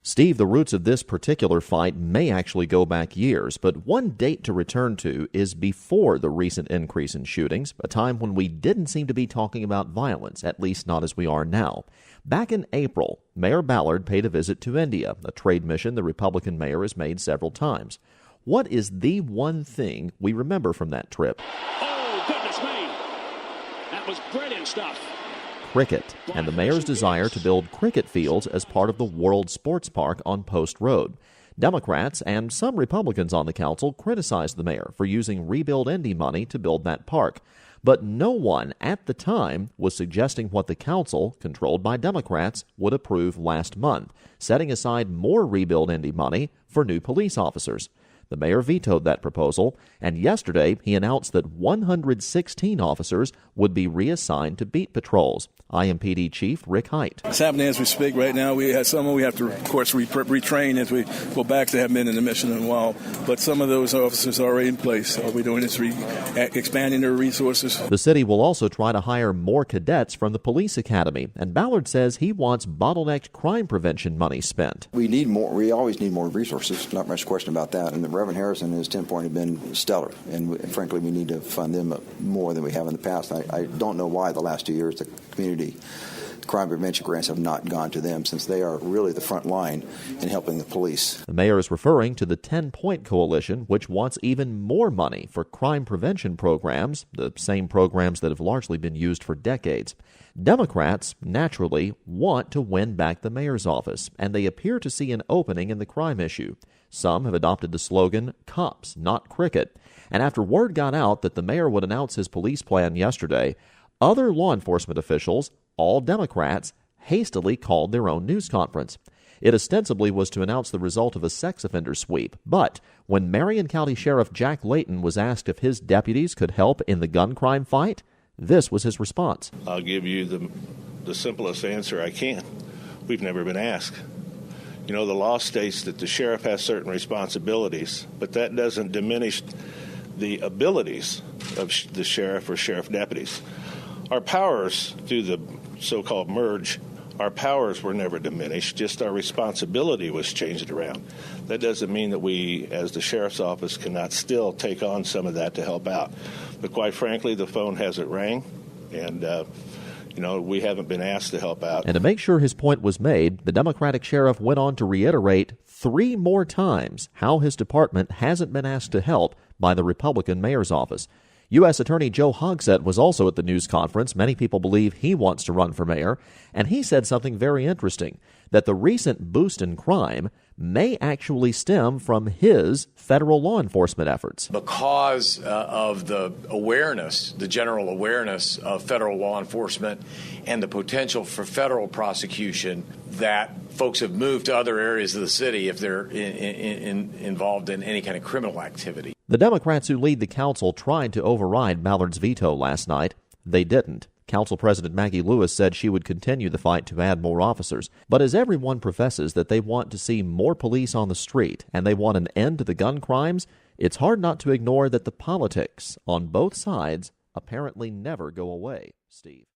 Steve, the roots of this particular fight may actually go back years, but one date to return to is before the recent increase in shootings, a time when we didn't seem to be talking about violence, at least not as we are now. Back in April, Mayor Ballard paid a visit to India, a trade mission the Republican mayor has made several times. What is the one thing we remember from that trip? Oh, goodness me. That was brilliant stuff. Cricket, and the mayor's desire to build cricket fields as part of the World Sports Park on Post Road. Democrats and some Republicans on the council criticized the mayor for using Rebuild Indy money to build that park. But no one at the time was suggesting what the council, controlled by Democrats, would approve last month, setting aside more Rebuild Indy money for new police officers. The mayor vetoed that proposal, and yesterday he announced that 116 officers would be reassigned to beat patrols. IMPD Chief Rick Height. It's happening as we speak right now. We have someone we have to, of course, retrain as we go back to have been in the mission in a while. But some of those officers are already in place. All we're doing is expanding their resources. The city will also try to hire more cadets from the police academy, and Ballard says he wants bottlenecked crime prevention money spent. We need more. We always need more resources. Not much question about that. And Reverend Harrison and his 10-point have been stellar. And frankly, we need to fund them more than we have in the past. I don't know why the last 2 years the community crime prevention grants have not gone to them, since they are really the front line in helping the police. The mayor is referring to the 10-point coalition, which wants even more money for crime prevention programs, the same programs that have largely been used for decades. Democrats, naturally, want to win back the mayor's office, and they appear to see an opening in the crime issue. Some have adopted the slogan, "Cops, not cricket." And after word got out that the mayor would announce his police plan yesterday, other law enforcement officials, all Democrats, hastily called their own news conference. It ostensibly was to announce the result of a sex offender sweep, but when Marion County Sheriff Jack Layton was asked if his deputies could help in the gun crime fight, this was his response. I'll give you the simplest answer I can. We've never been asked. You know, the law states that the sheriff has certain responsibilities, but that doesn't diminish the abilities of the sheriff or sheriff deputies. Our powers, through the so-called merge, our powers were never diminished, just our responsibility was changed around. That doesn't mean that we, as the sheriff's office, cannot still take on some of that to help out. But quite frankly, the phone hasn't rang, and we haven't been asked to help out. And to make sure his point was made, the Democratic sheriff went on to reiterate 3 more times how his department hasn't been asked to help by the Republican mayor's office. U.S. Attorney Joe Hogsett was also at the news conference. Many people believe he wants to run for mayor, and he said something very interesting, that the recent boost in crime may actually stem from his federal law enforcement efforts. Because of the awareness, the general awareness of federal law enforcement and the potential for federal prosecution, that folks have moved to other areas of the city if they're involved in any kind of criminal activity. The Democrats who lead the council tried to override Ballard's veto last night. They didn't. Council President Maggie Lewis said she would continue the fight to add more officers. But as everyone professes that they want to see more police on the street and they want an end to the gun crimes, it's hard not to ignore that the politics on both sides apparently never go away, Steve.